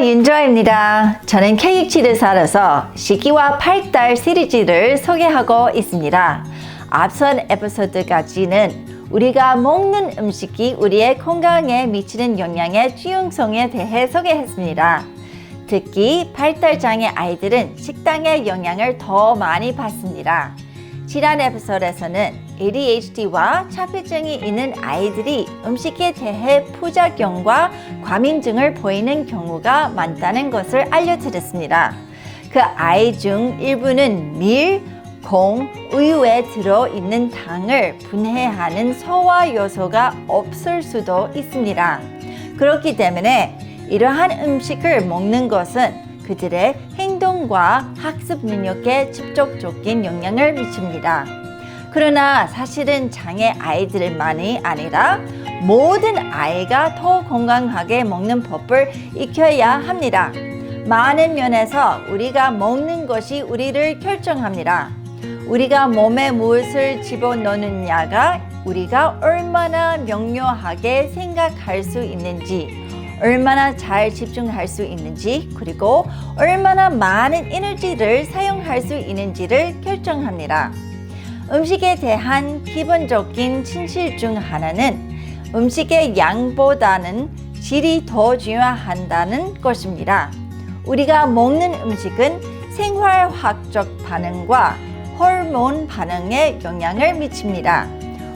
윤주아입니다. 저는 K6치를 살아서 시기와 발달 시리즈를 소개하고 있습니다. 앞선 에피소드까지는 우리가 먹는 음식이 우리의 건강에 미치는 영향의 중요성에 대해 소개했습니다. 특히 발달장애 아이들은 식단의 영향을 더 많이 받습니다. 지난 에피소드에서는 ADHD와 자폐증이 있는 아이들이 음식에 대해 부작용과 과민증을 보이는 경우가 많다는 것을 알려드렸습니다. 그 아이 중 일부는 밀, 콩, 우유에 들어있는 당을 분해하는 소화 요소가 없을 수도 있습니다. 그렇기 때문에 이러한 음식을 먹는 것은 그들의 행동과 학습 능력에 직접적인 영향을 미칩니다. 그러나 사실은 장애 아이들만이 아니라 모든 아이가 더 건강하게 먹는 법을 익혀야 합니다. 많은 면에서 우리가 먹는 것이 우리를 결정합니다. 우리가 몸에 무엇을 집어넣느냐가 우리가 얼마나 명료하게 생각할 수 있는지, 얼마나 잘 집중할 수 있는지, 그리고 얼마나 많은 에너지를 사용할 수 있는지를 결정합니다. 음식에 대한 기본적인 진실 중 하나는 음식의 양보다는 질이 더 중요하다는 것입니다. 우리가 먹는 음식은 생활학적 반응과 호르몬 반응에 영향을 미칩니다.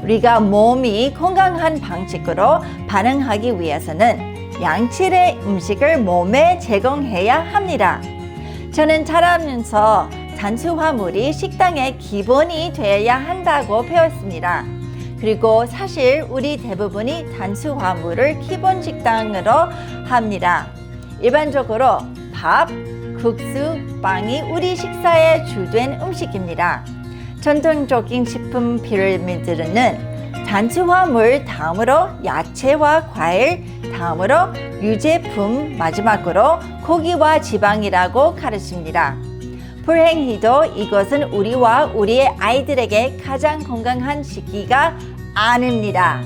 우리가 몸이 건강한 방식으로 반응하기 위해서는 양질의 음식을 몸에 제공해야 합니다. 저는 자라면서 탄수화물이 식단의 기본이 되어야 한다고 배웠습니다. 그리고 사실 우리 대부분이 탄수화물을 기본 식단으로 합니다. 일반적으로 밥, 국수, 빵이 우리 식사의 주된 음식입니다. 전통적인 식품 피라미드는 탄수화물, 다음으로 야채와 과일, 다음으로 유제품, 마지막으로 고기와 지방이라고 가르칩니다. 불행히도 이것은 우리와 우리의 아이들에게 가장 건강한 시기가 아닙니다.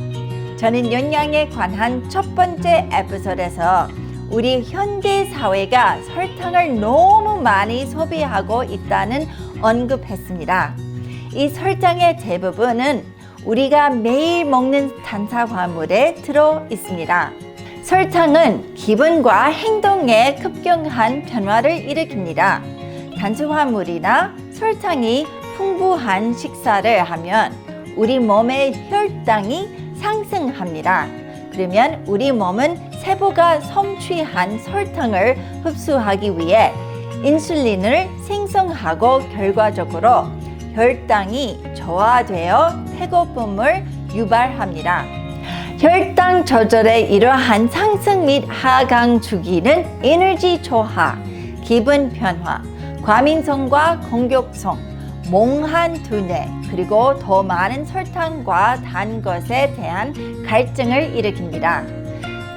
저는 영양에 관한 첫 번째 에피소드에서 우리 현대 사회가 설탕을 너무 많이 소비하고 있다는 언급했습니다. 이 설탕의 대부분은 우리가 매일 먹는 탄수화물에 들어 있습니다. 설탕은 기분과 행동에 급격한 변화를 일으킵니다. 탄수화물이나 설탕이 풍부한 식사를 하면 우리 몸의 혈당이 상승합니다. 그러면 우리 몸은 세포가 섭취한 설탕을 흡수하기 위해 인슐린을 생성하고 결과적으로 혈당이 저하되어 배고픔을 유발합니다. 혈당 조절의 이러한 상승 및 하강 주기는 에너지 저하, 기분 변화, 과민성과 공격성, 몽환 두뇌, 그리고 더 많은 설탕과 단 것에 대한 갈증을 일으킵니다.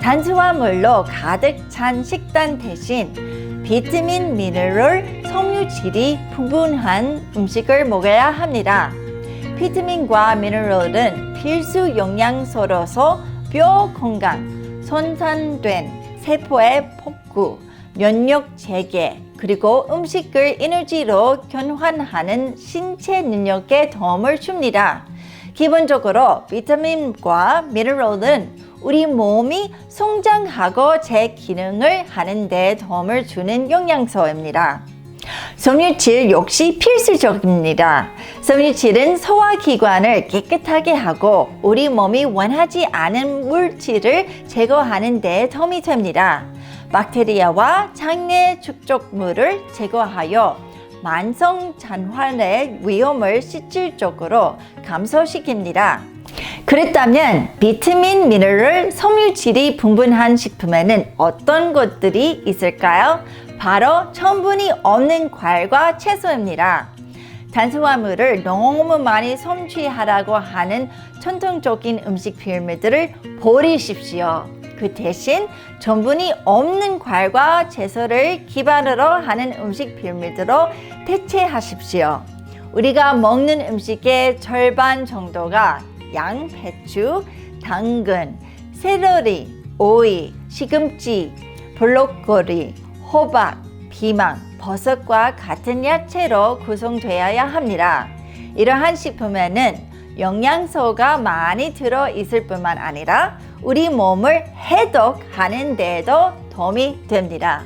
탄수화물로 가득 찬 식단 대신 비타민, 미네랄, 섬유질이 풍부한 음식을 먹어야 합니다. 비타민과 미네랄은 필수 영양소로서 뼈 건강, 손상된 세포의 복구, 면역 재개, 그리고 음식을 에너지로 변환하는 신체 능력에 도움을 줍니다. 기본적으로 비타민과 미네랄은 우리 몸이 성장하고 재기능을 하는 데 도움을 주는 영양소입니다. 섬유질 역시 필수적입니다. 섬유질은 소화기관을 깨끗하게 하고 우리 몸이 원하지 않은 물질을 제거하는 데 도움이 됩니다. 박테리아와 장내 축적물을 제거하여 만성 잔환의 위험을 실질적으로 감소시킵니다. 그렇다면 비타민, 미네랄, 섬유질이 풍부한 식품에는 어떤 것들이 있을까요? 바로 성분이 없는 과일과 채소입니다. 탄수화물을 너무 많이 섭취하라고 하는 전통적인 음식 피라미드를 버리십시오. 그 대신 전분이 없는 과일과 채소를 기반으로 하는 음식 피라미드로 대체하십시오. 우리가 먹는 음식의 절반 정도가 양배추, 당근, 세러리, 오이, 시금치, 블로코리, 호박, 피망, 버섯과 같은 야채로 구성되어야 합니다. 이러한 식품에는 영양소가 많이 들어있을 뿐만 아니라 우리 몸을 해독하는 데에도 도움이 됩니다.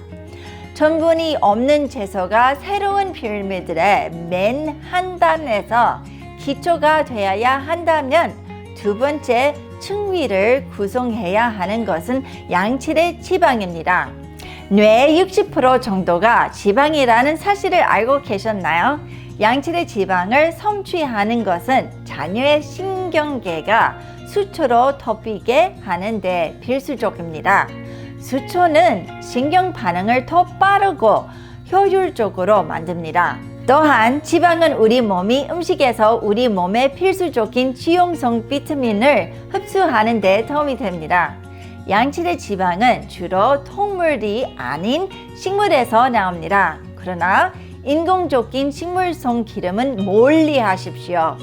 전분이 없는 채소가 새로운 피라미드의 맨 한 단에서 기초가 되어야 한다면 두 번째 층위를 구성해야 하는 것은 양질의 지방입니다. 뇌의 60% 정도가 지방이라는 사실을 알고 계셨나요? 양질의 지방을 섭취하는 것은 자녀의 신경계가 수초로 덮이게 하는 데 필수적입니다. 수초는 신경 반응을 더 빠르고 효율적으로 만듭니다. 또한 지방은 우리 몸이 음식에서 우리 몸에 필수적인 지용성 비타민을 흡수하는 데 도움이 됩니다. 양질의 지방은 주로 동물이 아닌 식물에서 나옵니다. 그러나 인공적인 식물성 기름은 멀리 하십시오.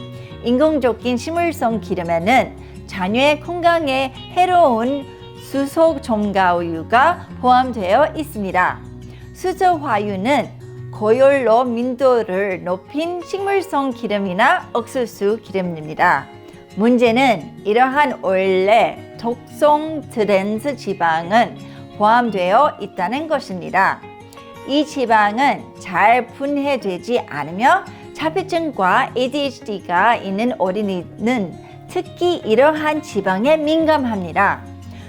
인공적인 식물성 기름에는 자녀의 건강에 해로운 수소 첨가우유가 포함되어 있습니다. 수소화유는 고열로 민도를 높인 식물성 기름이나 옥수수 기름입니다. 문제는 이러한 원래 독성 트랜스 지방은 포함되어 있다는 것입니다. 이 지방은 잘 분해되지 않으며 자폐증과 ADHD가 있는 어린이는 특히 이러한 지방에 민감합니다.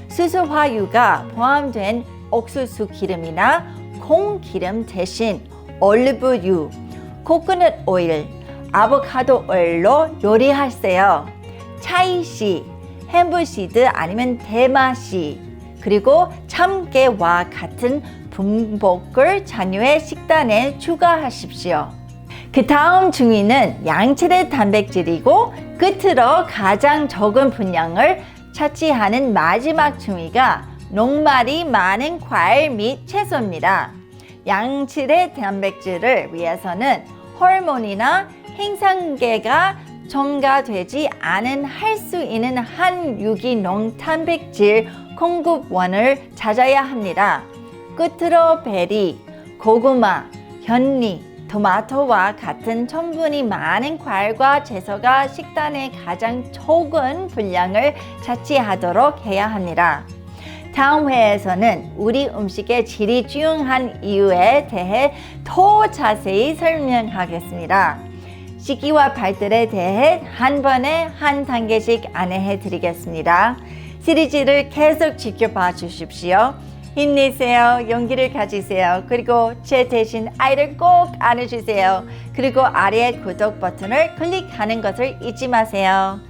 수소화유가 포함된 옥수수 기름이나 콩기름 대신 올리브유, 코코넛 오일, 아보카도 오일로 요리하세요. 차이씨, 햄버시드 아니면 대마씨, 그리고 참깨와 같은 분복을 자녀의 식단에 추가하십시오. 그 다음 중위는 양질의 단백질이고 끝으로 가장 적은 분량을 차지하는 마지막 중위가 녹말이 많은 과일 및 채소입니다. 양질의 단백질을 위해서는 호르몬이나 행상계가 첨가되지 않은 할 수 있는 한 유기농 단백질 공급원을 찾아야 합니다. 끝으로 베리, 고구마, 현미, 토마토와 같은 성분이 많은 과일과 채소가 식단에 가장 적은 분량을 차지하도록 해야 합니다. 다음 회에서는 우리 음식의 질이 중요한 이유에 대해 더 자세히 설명하겠습니다. 식이와 발달에 대해 한 번에 한 단계씩 안내해 드리겠습니다. 시리즈를 계속 지켜봐 주십시오. 힘내세요. 용기를 가지세요. 그리고 제 대신 아이를 꼭 안아주세요. 그리고 아래 구독 버튼을 클릭하는 것을 잊지 마세요.